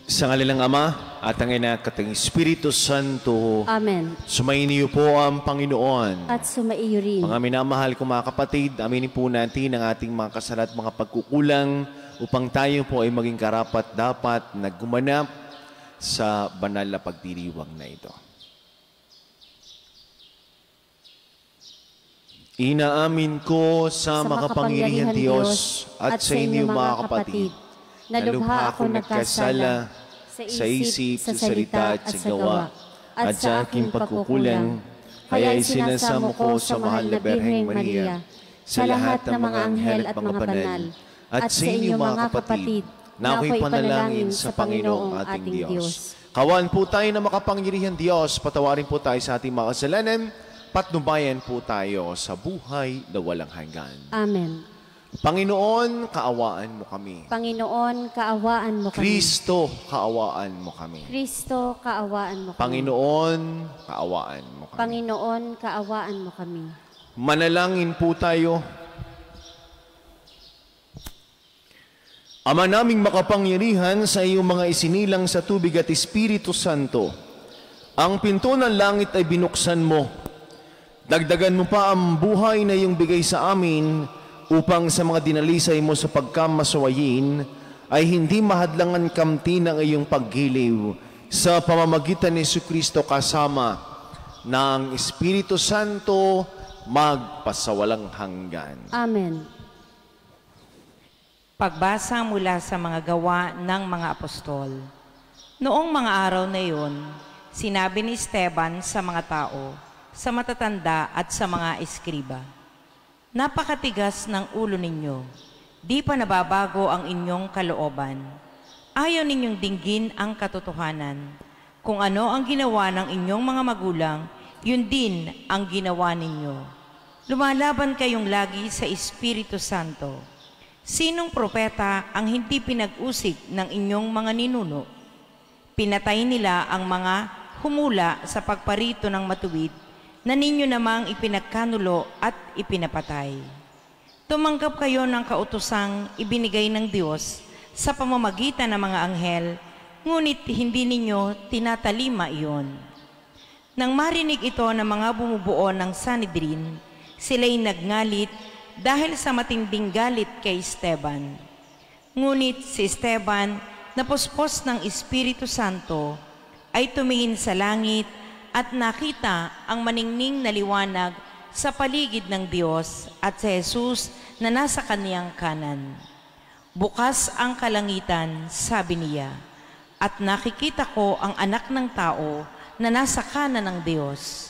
Sa ngalan ng Ama at ang Ina at ang Espiritu Santo. Amen. Sumainiyo po ang Panginoon. At sumaiyo rin. Mga minamahal kong mga kapatid, aminin po natin ang ating mga kasala at mga pagkukulang upang tayo po ay maging karapat-dapat na gumanap sa banal na pagdiriwang na ito. Inaamin ko sa makapangyarihan Diyos at sa inyo mga kapatid, na lubha ako nagkasala sa isip, sa salita at sa gawa, at sa aking pagkukulang, kaya isinasamo ko sa mahal na Birheng Maria, sa lahat ng mga anghel at mga banal, at sa inyo mga kapatid, na ako'y panalangin sa Panginoong ating Diyos. Kawan po tayo na makapangyarihan Diyos, patawarin po tayo sa ating mga kasalanan, patnubayan po tayo sa buhay na walang hanggan. Amen. Panginoon, kaawaan mo kami. Panginoon, kaawaan mo kami. Kristo, kaawaan mo kami. Kristo, kaawaan mo kami. Panginoon, kaawaan mo kami. Panginoon, kaawaan mo kami. Manalangin po tayo. Ama naming makapangyarihan, sa iyong mga isinilang sa tubig at Espiritu Santo, ang pinto ng langit ay binuksan mo. Dagdagan mo pa ang buhay na iyong bigay sa amin, upang sa mga dinalisay mo sa pagkamasuwayin ay hindi mahadlangan kamti ng iyong paggiliw sa pamamagitan ni Jesucristo kasama ng Espiritu Santo magpasawalang hanggan. Amen. Pagbasa mula sa mga gawa ng mga apostol. Noong mga araw na iyon, sinabi ni Esteban sa mga tao, sa matatanda at sa mga eskriba, napakatigas ng ulo ninyo. Di pa nababago ang inyong kalooban. Ayaw ninyong dinggin ang katotohanan. Kung ano ang ginawa ng inyong mga magulang, yun din ang ginawa ninyo. Lumalaban kayong lagi sa Espiritu Santo. Sinong propeta ang hindi pinag-usig ng inyong mga ninuno? Pinatay nila ang mga humula sa pagparito ng matuwid na ninyo namang ipinagkanulo at ipinapatay. Tumanggap kayo ng kautosang ibinigay ng Diyos sa pamamagitan ng mga anghel, ngunit hindi ninyo tinatalima iyon. Nang marinig ito ng mga bumubuo ng Sanhedrin, sila'y nagngalit dahil sa matinding galit kay Esteban. Ngunit si Esteban, napuspos ng Espiritu Santo, ay tumingin sa langit at nakita ang maningning na liwanag sa paligid ng Diyos at si Jesus na nasa kaniyang kanan. Bukas ang kalangitan, sabi niya, at nakikita ko ang anak ng tao na nasa kanan ng Diyos.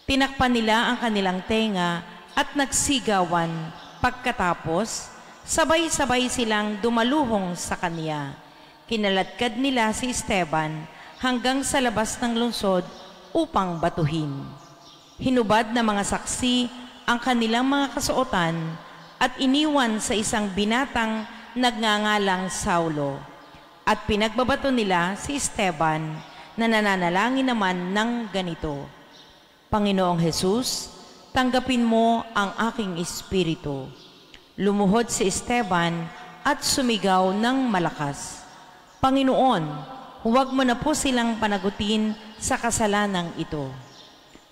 Tinakpan nila ang kanilang tenga at nagsigawan. Pagkatapos, sabay-sabay silang dumaluhong sa kaniya. Kinaladkad nila si Esteban hanggang sa labas ng lungsod upang batuhin. Hinubad na mga saksi ang kanilang mga kasuotan at iniwan sa isang binatang nagngangalang Saulo. At pinagbabato nila si Esteban na nananalangin naman ng ganito, Panginoong Jesus, tanggapin mo ang aking espiritu. Lumuhod si Esteban at sumigaw ng malakas, Panginoon, huwag mo na po silang panagutin sa kasalanang ito.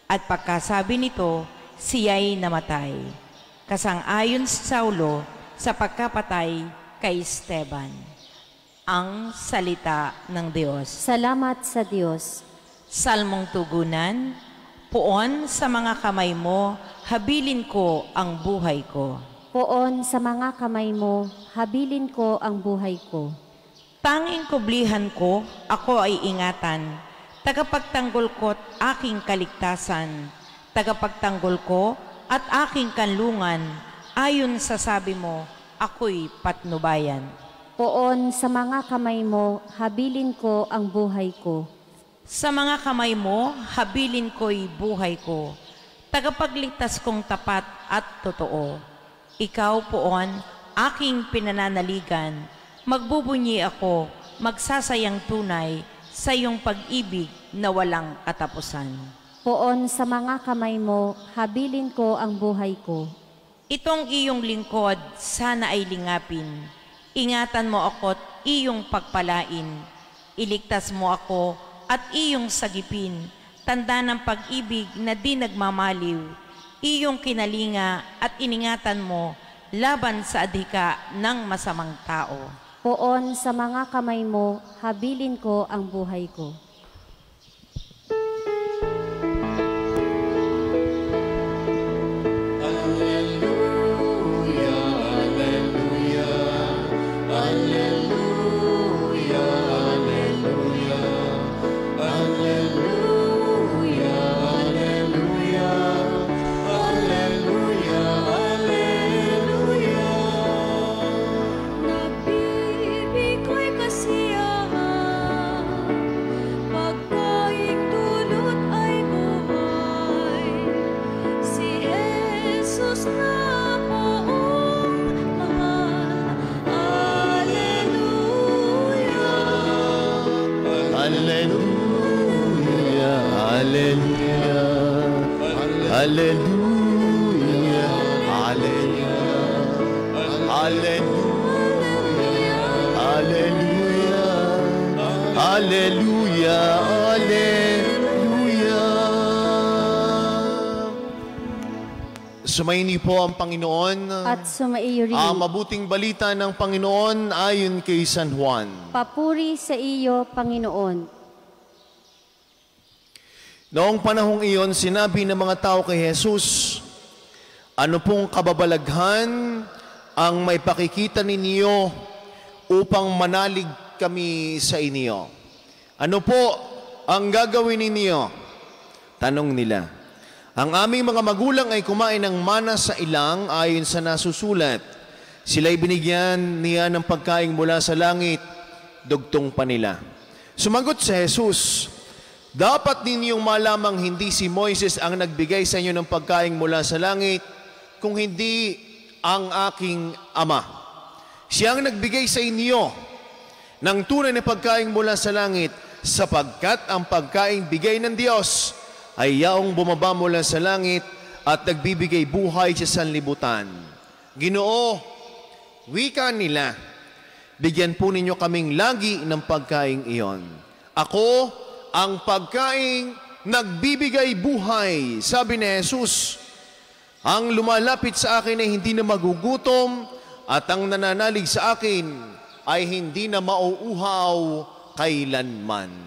At pagkasabi nito, siya'y namatay. Kasang-ayon si Saulo sa pagkapatay kay Esteban. Ang salita ng Diyos. Salamat sa Diyos. Salmong tugunan, Poon sa mga kamay mo, habilin ko ang buhay ko. Poon sa mga kamay mo, habilin ko ang buhay ko. Tanging kublihan ko, ako ay ingatan, tagapagtanggol ko't aking kaligtasan, tagapagtanggol ko at aking kanlungan, ayon sa sabi mo, ako'y patnubayan. Poon sa mga kamay mo, habilin ko ang buhay ko. Sa mga kamay mo, habilin ko'y buhay ko, tagapagligtas kong tapat at totoo. Ikaw, Poon, aking pinananaligan, magbubunyi ako, magsasayang tunay sa iyong pag-ibig na walang katapusan. Poon sa mga kamay mo, habilin ko ang buhay ko. Itong iyong lingkod, sana ay lingapin. Ingatan mo ako't iyong pagpalain. Iligtas mo ako at iyong sagipin, tanda ng pag-ibig na di nagmamaliw, iyong kinalinga at iningatan mo laban sa adhika ng masamang tao. Poon sa mga kamay mo, habilin ko ang buhay ko. Hallelujah, hallelujah, hallelujah, hallelujah, hallelujah, hallelujah. Sumaini po ang Panginoon. At sumaiyo rin. Ang mabuting balita ng Panginoon ayon kay San Juan. Papuri sa iyo, Panginoon. Noong panahong iyon, sinabi ng mga tao kay Jesus, ano pong kababalaghan ang may pakikita ninyo upang manalig kami sa inyo? Ano po ang gagawin ninyo? Tanong nila. Ang aming mga magulang ay kumain ng mana sa ilang ayon sa nasusulat. Sila'y binigyan niya ng pagkain mula sa langit, dugtong pa nila. Sumagot si Jesus, dapat ninyong malamang hindi si Moises ang nagbigay sa inyo ng pagkain mula sa langit, kung hindi ang aking Ama. Siya ang nagbigay sa inyo ng tunay na pagkain mula sa langit, sapagkat ang pagkain bigay ng Diyos ay yaong bumaba mula sa langit at nagbibigay buhay sa sanlibutan. Ginoo, wika nila, bigyan po ninyo kaming lagi ng pagkain iyon. Ako, ang pagkain nagbibigay buhay. Sabi ni Jesus, ang lumalapit sa akin ay hindi na magugutom at ang nananalig sa akin ay hindi na mauuhaw kailanman.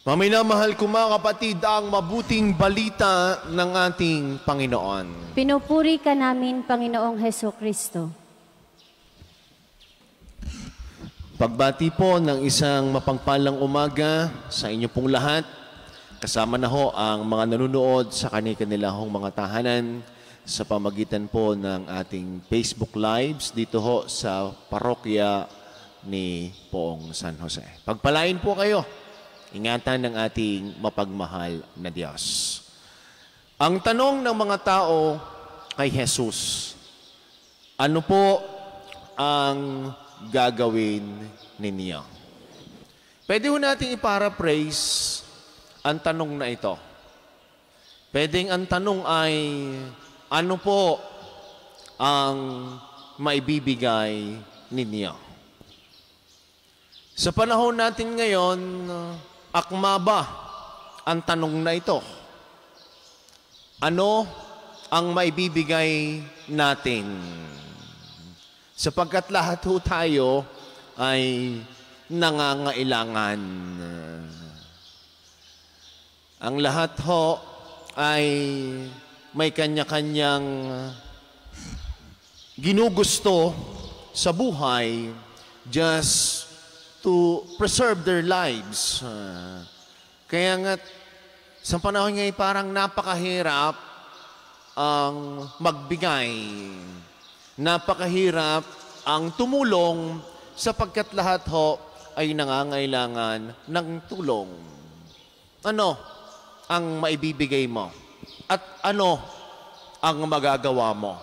Maminamahal ko mga kapatid, ang mabuting balita ng ating Panginoon. Pinupuri ka namin, Panginoong Hesukristo. Pagbati po ng isang mapagpalang umaga sa inyo pong lahat. Kasama na ho ang mga nanonood sa kanilang mga tahanan sa pamagitan po ng ating Facebook Lives dito ho sa parokya ni Poong San Jose. Pagpalain po kayo. Ingatan ng ating mapagmahal na Diyos. Ang tanong ng mga tao kay Jesus, ano po ang gagawin ninyo? Pwede ho natin i-paraphrase ang tanong na ito. Pwedeng ang tanong ay, ano po ang maibibigay ninyo? Sa panahon natin ngayon, akma ba ang tanong na ito? Ano ang maibibigay natin? Sapagkat lahat ho tayo ay nangangailangan. Ang lahat ho ay may kanya-kanyang ginugusto sa buhay just to preserve their lives. Kaya nga, sa panahon ngayon parang napakahirap ang magbigay. Napakahirap ang tumulong sapagkat lahat ho ay nangangailangan ng tulong. Ano ang maibibigay mo? At ano ang magagawa mo?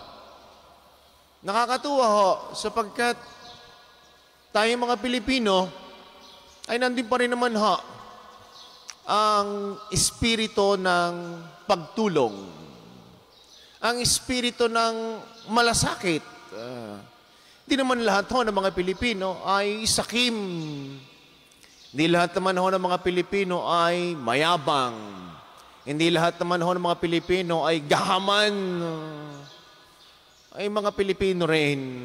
Nakakatuwa ho sapagkat tayong mga Pilipino ay nandun pa rin naman ho ang espiritu ng pagtulong. Ang espiritu ng malasakit. Hindi naman lahat ho ng mga Pilipino ay sakim. Hindi lahat naman ho ng mga Pilipino ay mayabang. Hindi lahat naman ho ng mga Pilipino ay gahaman. Ay mga Pilipino rin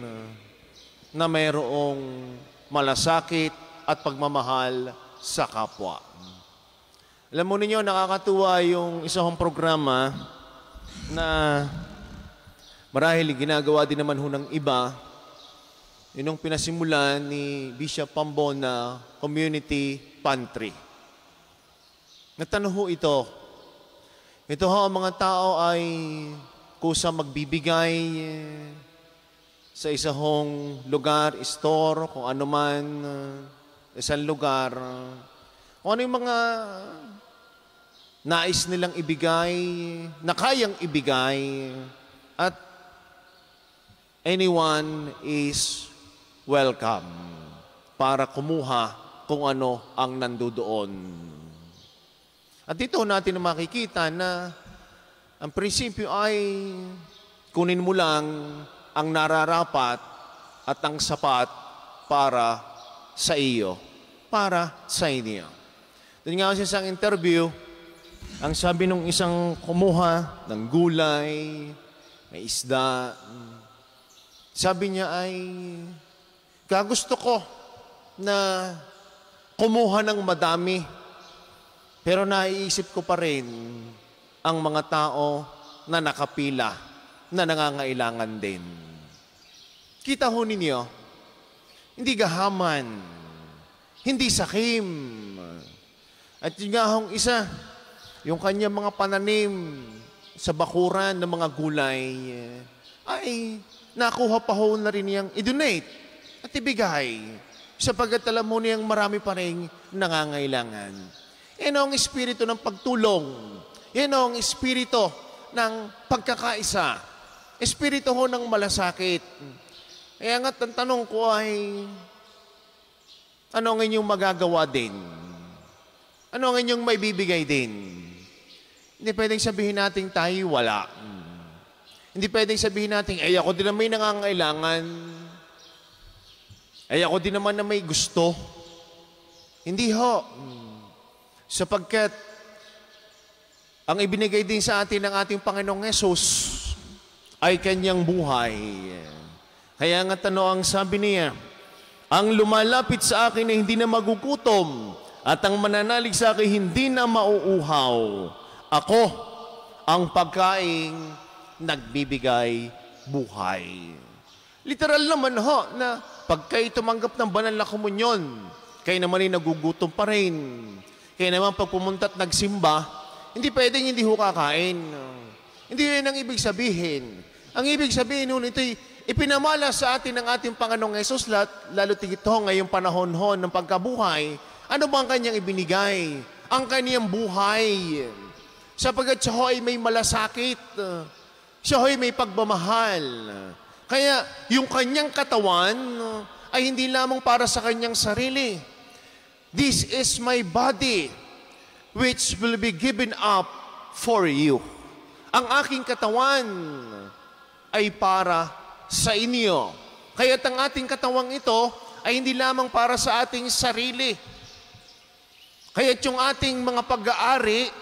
na mayroong malasakit at pagmamahal sa kapwa. Alam mo ninyo, nakakatuwa yung isang programa na marahil ginagawa din naman ho ng iba. Yun yung pinasimulan ni Bishop Pambona Community Pantry. Natanong ho ito. Ito ho, ang mga tao ay kusa magbibigay sa isang lugar, store, kung ano man, isang lugar. Kung ano yung mga nais nilang ibigay, na kayang ibigay, at anyone is welcome para kumuha kung ano ang nandoon. At dito natin makikita na ang prinsipyo ay kunin mo lang ang nararapat at ang sapat para sa iyo, para sa inyo. Doon nga sa isang interview, ang sabi nung isang kumuha ng gulay, may isda, sabi niya ay, kagusto ko na kumuha ng madami, pero naiisip ko pa rin ang mga tao na nakapila, na nangangailangan din. Kita ho ninyo, hindi gahaman, hindi sakim. At yung nga hong isa, yung kanyang mga pananim sa bakuran ng mga gulay, ay nakuha pa ho na rin niyang i-donate at ibigay. Sapagkat alam mo niyang marami pa rin nangangailangan. Yan ang espiritu ng pagtulong. Yan ang espiritu ng pagkakaisa. Espiritu ho ng malasakit. Kaya nga't ang tanong ko ay, ano ang inyong magagawa din? Ano ang inyong maibibigay din? Hindi pwedeng sabihin natin tayo wala. Hindi pwedeng sabihin natin, ay ako din na may nangangailangan. Ay ako din naman na may gusto. Hindi ho. Sapagkat ang ibinigay din sa atin ng ating Panginoong Hesus ay kanyang buhay. Kaya nga ang sabi niya, ang lumalapit sa akin ay hindi na magugutom at ang mananalig sa akin hindi na mauuhaw. Ako ang pagkaing nagbibigay buhay. Literal naman ho na pagka tumanggap ng banal na komunyon, kayo naman ay nagugutom pa rin. Kaya naman pag pumunta at nagsimba, hindi pwedeng hindi ho kakain. Hindi yun ang ibig sabihin. Ang ibig sabihin nun, ito'y ipinamala sa atin ng ating Panginoong Hesus, lalo tigit ho ngayong panahon ng pagkabuhay. Ano ba ang kanyang ibinigay? Ang kanyang buhay. Sapagkat siya ho ay may malasakit. Siya ho ay may pagmamahal. Kaya yung kanyang katawan ay hindi lamang para sa kanyang sarili. This is my body which will be given up for you. Ang aking katawan ay para sa inyo. Kaya't ang ating katawang ito ay hindi lamang para sa ating sarili. Kaya't yung ating mga pag-aari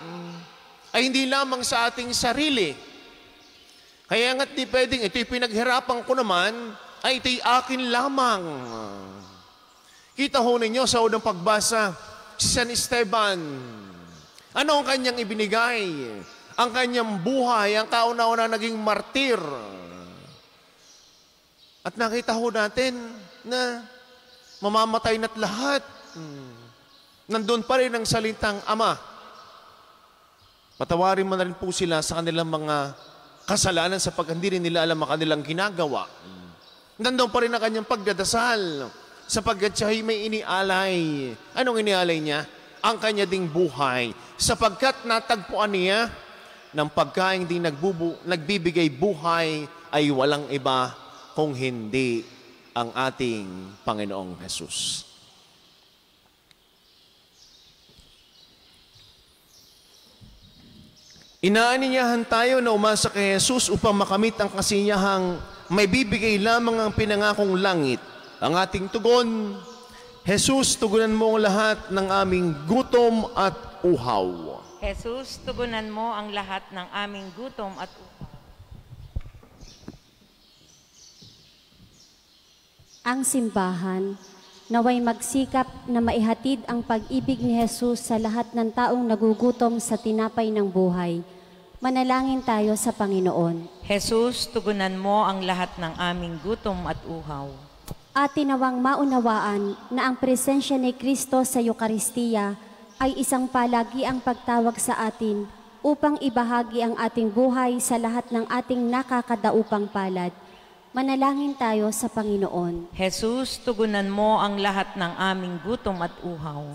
ay hindi lamang sa ating sarili. Kaya nga't di pwedeng, ito'y pinaghirapan ko naman, ay ito'y akin lamang. Kita ho ninyo sa unang pagbasa, si San Esteban, ano ang kanyang ibinigay? Ang kanyang buhay, ang kauna-una naging martir. At nakita ho natin na mamamatay na't lahat. Nandun pa rin ang salitang Ama. Patawarin mo na rin po sila sa kanilang mga kasalanan sapagkat hindi rin nila alam ang kanilang ginagawa. Nandun pa rin ang kanyang pagdadasal sapagkat siya ay may inialay. Anong inialay niya? Ang kanya ding buhay. Sapagkat natagpuan niya ng pagkain di nagbibigay buhay ay walang iba kung hindi ang ating Panginoong Hesus. Inaaniyahan tayo na umasa kay Jesus upang makamit ang kasiyahang may bibigay lamang ang pinangakong langit, ang ating tugon. Jesus, tugunan mo ang lahat ng aming gutom at uhaw. Jesus, tugunan mo ang lahat ng aming gutom at uhaw. Ang simbahan, naway magsikap na maihatid ang pag-ibig ni Jesus sa lahat ng taong nagugutom sa tinapay ng buhay. Manalangin tayo sa Panginoon. Jesus, tugunan mo ang lahat ng aming gutom at uhaw. Atin nawang maunawaan na ang presensya ni Kristo sa Eukaristiya ay isang palagiang pagtawag sa atin upang ibahagi ang ating buhay sa lahat ng ating nakakadaupang palad. Manalangin tayo sa Panginoon. Jesus, tugunan mo ang lahat ng aming gutom at uhaw.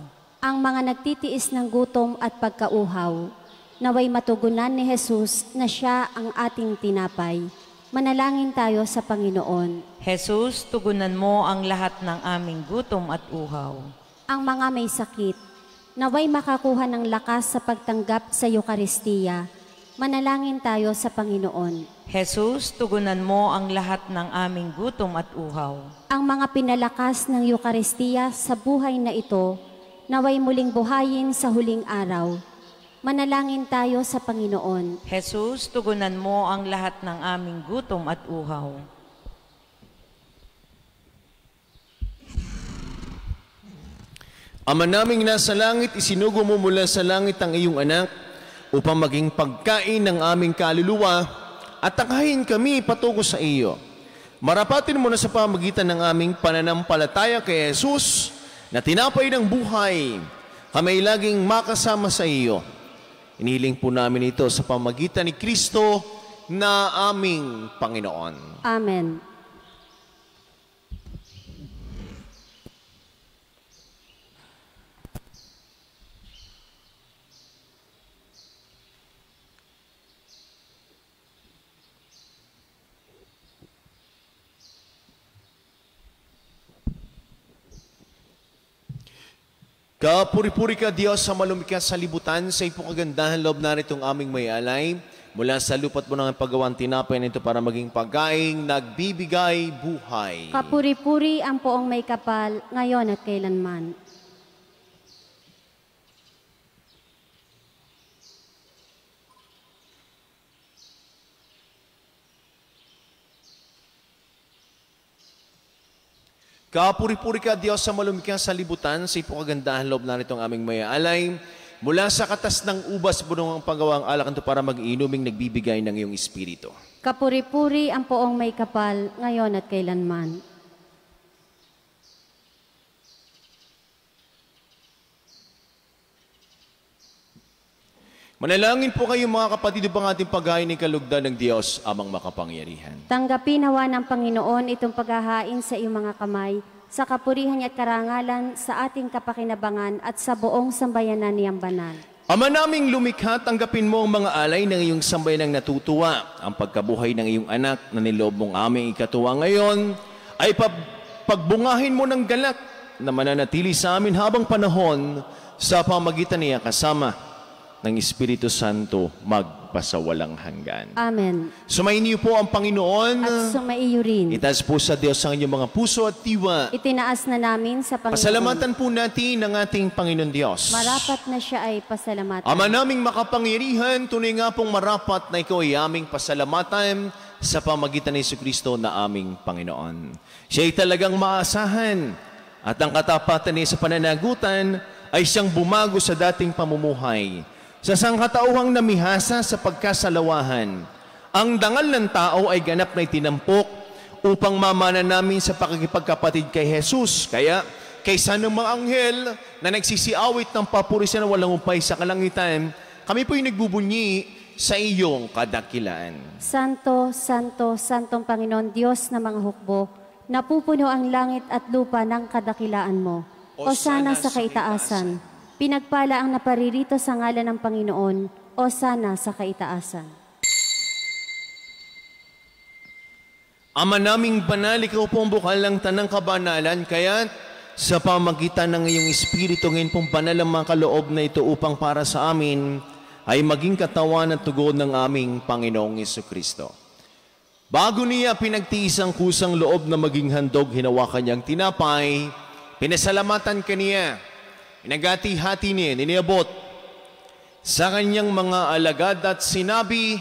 Ang mga nagtitiis ng gutom at pagkauhaw, naway matugunan ni Jesus na siya ang ating tinapay. Manalangin tayo sa Panginoon. Jesus, tugunan mo ang lahat ng aming gutom at uhaw. Ang mga may sakit, naway makakuha ng lakas sa pagtanggap sa Eukaristiya. Manalangin tayo sa Panginoon. Jesus, tugunan mo ang lahat ng aming gutom at uhaw. Ang mga pinalakas ng Eukaristiya sa buhay na ito, naway muling buhayin sa huling araw. Manalangin tayo sa Panginoon. Jesus, tugunan mo ang lahat ng aming gutom at uhaw. Ama naming nasa langit, isinugo mo mula sa langit ang iyong anak upang maging pagkain ng aming kaluluwa at takahin kami patungo sa iyo. Marapatin mo na sa pamagitan ng aming pananampalataya kay Jesus na tinapay ng buhay, kami laging makasama sa iyo. Inihiling po namin ito sa pamagitan ni Kristo na aming Panginoon. Amen. Kapuri-puri ka, Diyos, sa malumikha sa libutan, sa iyong kagandahan loob na itong aming may alay. Mula sa lupa't mo ng pagawang tinapay nito para maging pagkaing nagbibigay buhay. Kapuri-puri ang poong may kapal, ngayon at kailanman. Kapuri-puri ka, Diyos, sa malumikha sa libutan, sa iyong kagandahan loob na itong aming may alay. Mula sa katas ng ubas, bunong ang pagawang alak nito para mag-inuming nagbibigay ng iyong espiritu. Kapuri-puri ang poong may kapal, ngayon at kailanman. Manalangin po kayo mga kapatid upang ating paghain ng kalugdan ng Diyos amang makapangyarihan. Tanggapin nawa ng Panginoon itong paghahain sa iyong mga kamay, sa kapurihan at karangalan sa ating kapakinabangan at sa buong sambayanan niyang banal. Ama naming lumikha, tanggapin mo ang mga alay ng iyong sambayanang natutuwa. Ang pagkabuhay ng iyong anak na niloob mong aming ikatuwa ngayon ay pagbungahin mo ng galak na mananatili sa amin habang panahon sa pamagitan niya kasama ng Espiritu Santo magpasawalang hanggan. Amen. Sumayin niyo po ang Panginoon. At sumaiyo rin. Itaas po sa Diyos ang inyong mga puso at diwa. Itinaas na namin sa Panginoon. Pasalamatan po natin ang ating Panginoon Diyos. Marapat na siya ay pasalamatan. Ama naming makapangyarihan, tunay nga pong marapat na ikaw ay aming pasalamatan sa pamagitan ni Jesucristo na aming Panginoon. Siya ay talagang maasahan at ang katapatan niya sa pananagutan ay siyang bumago sa dating pamumuhay. Sa sangkatauhang namihasa sa pagkasalawahan, ang dangal ng tao ay ganap na itinampok upang mamana namin sa pakikipagkapatid kay Jesus. Kaya, kaysa ng mga anghel na nagsisiawit ng papurisan na walang upay sa kalangitan, kami po'y nagbubunyi sa iyong kadakilaan. Santo, Santo, Santong Panginoon Diyos na mga hukbo, napupuno ang langit at lupa ng kadakilaan mo. Hosana sa kaitaasan. Pinagpala ang naparirito sa ngalan ng Panginoon, o sana sa kaitaasan. Ama naming banal, ikaw po ang bukal ng tanang kabanalan, kaya sa pamagitan ng iyong Espiritu ngayon pong banal ang mga kaloob na ito upang para sa amin ay maging katawan at tugon ng aming Panginoong Jesucristo. Bago niya pinagtiis ang kusang loob na maging handog, hinawakan niyang tinapay, pinasalamatan kaniya, inagati-hati niya, iniabot sa kanyang mga alagad at sinabi,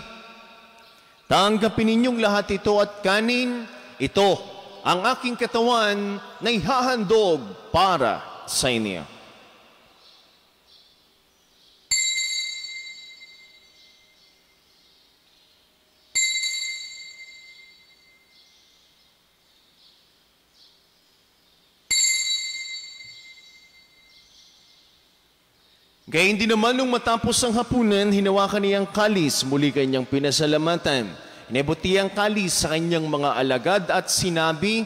tanggapin ninyong lahat ito at kanin, ito ang aking katawan na ihahandog para sa inyo. Gayun din naman nung matapos ang hapunan, hinawakan niyang kalis, muli kanyang pinasalamatan. Inebuti ang kalis sa kanyang mga alagad at sinabi,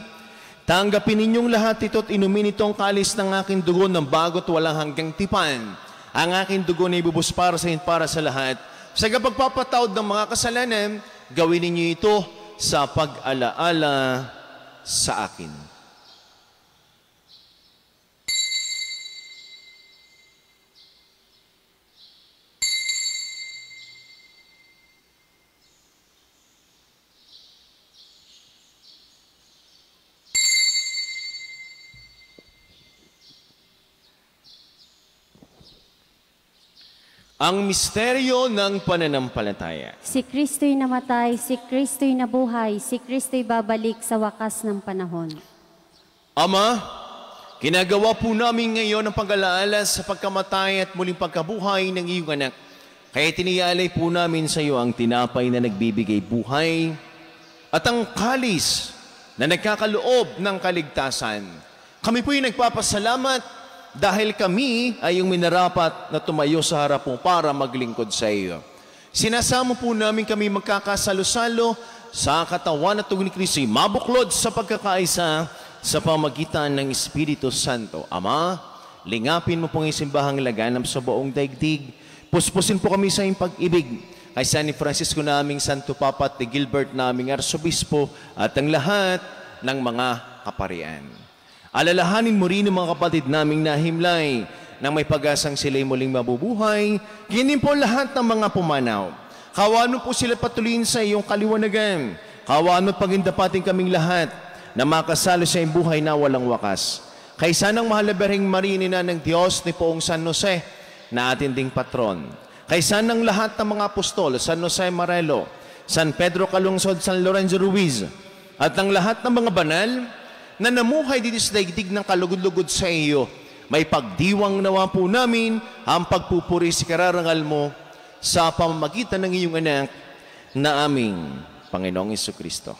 tanggapin ninyong lahat ito at inumin itong kalis ng aking dugo ng bago't walang hanggang tipan. Ang aking dugo na ibubus para sa lahat. Sa pagpapatawad ng mga kasalanan, gawin ninyo ito sa pag-alaala sa akin. Ang misteryo ng pananampalataya. Si Kristo'y namatay, si Kristo'y nabuhay, si Kristo'y babalik sa wakas ng panahon. Ama, ginagawa po namin ngayon ang pag-alaala sa pagkamatay at muling pagkabuhay ng iyong anak. Kaya tiniyalay po namin sa iyo ang tinapay na nagbibigay buhay at ang kalis na nagkakaloob ng kaligtasan. Kami po'y nagpapasalamat dahil kami ay yung minarapat na tumayo sa harap mo para maglingkod sa iyo. Sinasamo po namin kami magkakasalo-salo sa katawan at tugon ni Kristo, mabuklod sa pagkakaisa sa pamagitan ng Espiritu Santo. Ama, lingapin mo pong isimbahang laganap sa buong daigdig. Puspusin po kami sa iyong pag-ibig. Kay San Francisco naming Santo Papa at ni Gilbert naming Arsobispo at ang lahat ng mga kaparian. Alalahanin mo rin ang mga kapatid naming nahimlay nang may pag-asang sila'y muling mabubuhay. Ganyan po lahat ng mga pumanaw. Kawan mo po sila patuloyin sa iyong kaliwanagan. Kawan mo pagindapatin kaming lahat na makasalo sa iyong buhay na walang wakas. Kaysa ng mahal na Birheng Maria ina ng Diyos ni Poong San Jose na ating ding patron. Kaysa ng lahat ng mga apostol, San Jose Marelo, San Pedro Calungsod, San Lorenzo Ruiz, at ang lahat ng mga banal na namuhay dito sa daigdig ng kalugod-lugod sa iyo, may pagdiwang nawa po namin ang pagpupuri sa kararangal mo sa pamamagitan ng iyong anak na aming Panginoong Jesucristo.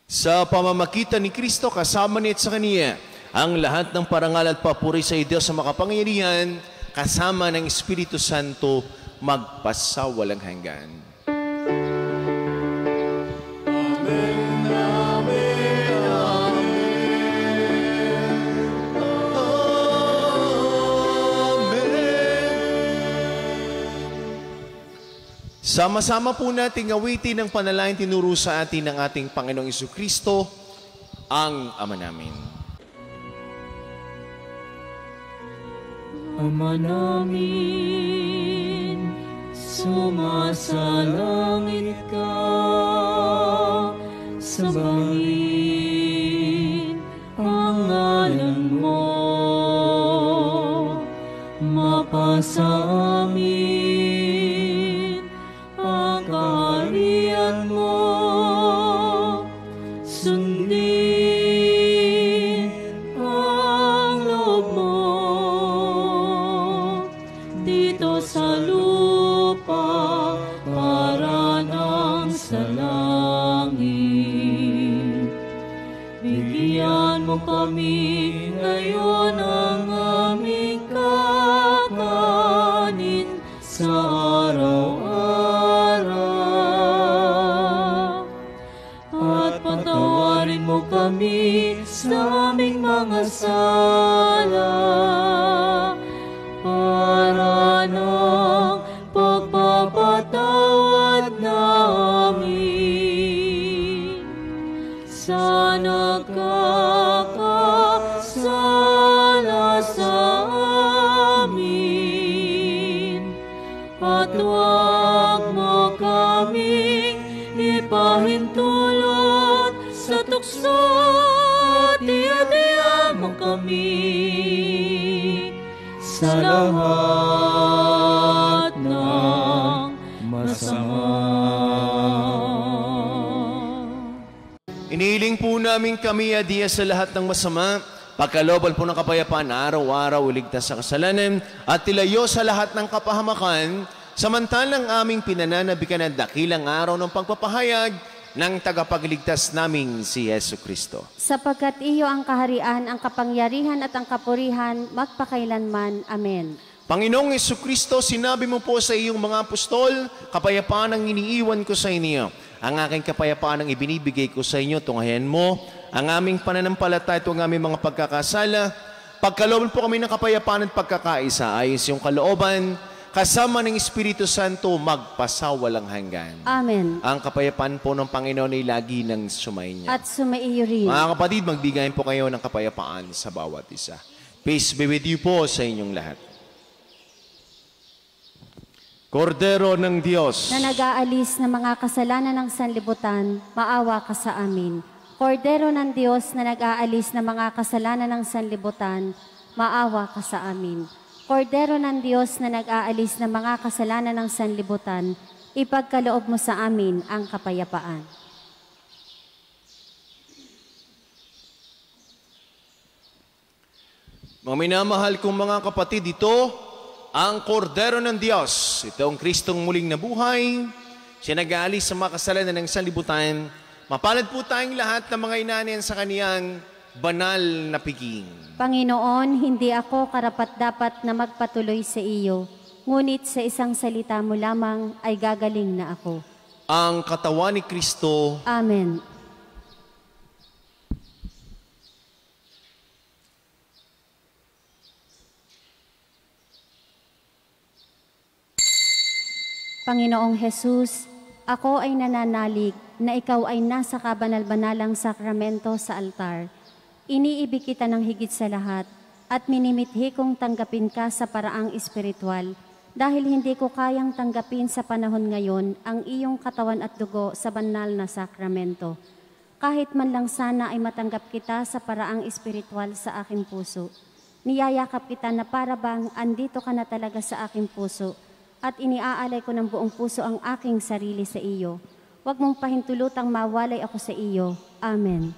Sa pamamagitan ni Kristo, kasama niya at sa Kaniya, ang lahat ng parangal at papuri sa iyo, Diyos sa makapangyarihan, kasama ng Espiritu Santo, magpasawalang hanggan. Sama-sama po nating awitin ang panalangin tinuro sa atin ng ating Panginoong Jesucristo, ang Ama namin. Ama namin, sumasalangit ka, sambahin ang ngalan mo, mapasa amin ang kaharian mo, sundin ang loob mo dito sa lupa para nang sa langit. Bigyan mo kami ngayon ang aming kakanin sa araw-araw, at patawarin mo kami sa aming mga sala para ng pagpapatawad namin sa nagkakasala sa amin, at huwag mo pahintulot sa tukso at diya mo kami sa lahat ng masama. Inihiling po namin kami adiya sa lahat ng masama, pagkalooban po ng kapayapaan, araw-araw iligtas sa kasalanan at tilayo sa lahat ng kapahamakan, samantalang aming pinananabikan ang dakilang araw ng pagpapahayag ng tagapagligtas naming si Yesu Kristo. Sapagkat iyo ang kaharian, ang kapangyarihan at ang kapurihan, magpakailanman. Amen. Panginoong Yesu Kristo, sinabi mo po sa iyong mga apostol, kapayapaan ang iniiwan ko sa inyo. Ang aking kapayapaan ang ibinibigay ko sa inyo, tunghayan mo ang aming pananampalataya at ang aming mga pagkakasala. Pagkalooban po kami ng kapayapaan at pagkakaisa, ayos yung kalooban, kasama ng Espiritu Santo, magpasawalang hanggan. Amen. Ang kapayapaan po ng Panginoon ay lagi ng sumainyo. At sumaiyo rin. Mga kapatid, magbigayin po kayo ng kapayapaan sa bawat isa. Peace be with you po sa inyong lahat. Kordero ng Diyos, Na nag-aalis ng mga kasalanan ng sanlibutan, maawa ka sa amin. Kordero ng Diyos na nag-aalis ng mga kasalanan ng sanlibutan, maawa ka sa amin. Kordero ng Diyos na nag-aalis ng mga kasalanan ng sanlibutan, ipagkaloob mo sa amin ang kapayapaan. mga minamahal kong mga kapatid, ito ang Kordero ng Diyos. Ito ang Kristong muling nabuhay. Siya nag-aalis sa mga kasalanan ng sanlibutan. Mapalad po tayong lahat ng mga inanin sa kaniyang banal na piging. Panginoon, hindi ako karapat-dapat na magpatuloy sa iyo, ngunit sa isang salita mo lamang ay gagaling na ako. Ang katawan ni Kristo. Amen. Panginoong Jesus, ako ay nananalig na ikaw ay nasa kabanal-banalang sakramento sa altar. Iniibig kita ng higit sa lahat at minimithi kong tanggapin ka sa paraang espiritual dahil hindi ko kayang tanggapin sa panahon ngayon ang iyong katawan at dugo sa banal na sakramento. Kahit man lang sana ay matanggap kita sa paraang espiritual sa aking puso. Niyayakap kita na para bang andito ka na talaga sa aking puso at iniaalay ko ng buong puso ang aking sarili sa iyo. Huwag mong pahintulutang mawalay ako sa iyo. Amen.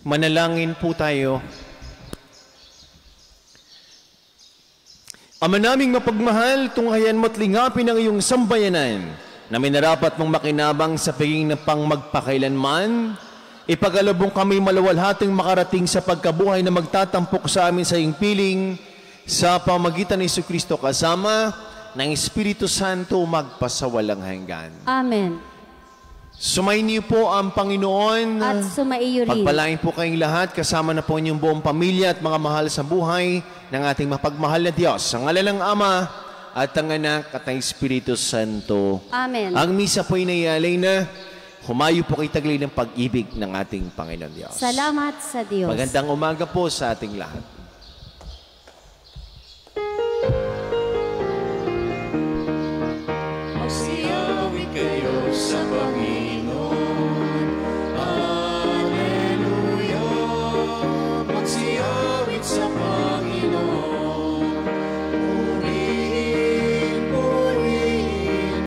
Manalangin po tayo. Ama naming mapagmahal, tunghayan mo't lingapin ang iyong sambayanan na minarapat mong makinabang sa pagiging na pang magpakailanman. Ipagalubong kami malawalhating makarating sa pagkabuhay na magtatampok sa amin sa iyong piling sa pamagitan ni Jesucristo kasama ng Espiritu Santo magpasawalang hanggan. Amen. Sumainyo po ang Panginoon. At sumaiyo rin. Pagpalain po kayong lahat, kasama na po inyong buong pamilya at mga mahal sa buhay ng ating mapagmahal na Diyos. Ang ngalan ng Ama at ang Anak at ang Espiritu Santo. Amen. Ang misa po ay naialay na. Humayo po kay taglay ng pag-ibig ng ating Panginoon Diyos. Salamat sa Diyos. Magandang umaga po sa ating lahat. Magsiyawi kayo sa Panginoon.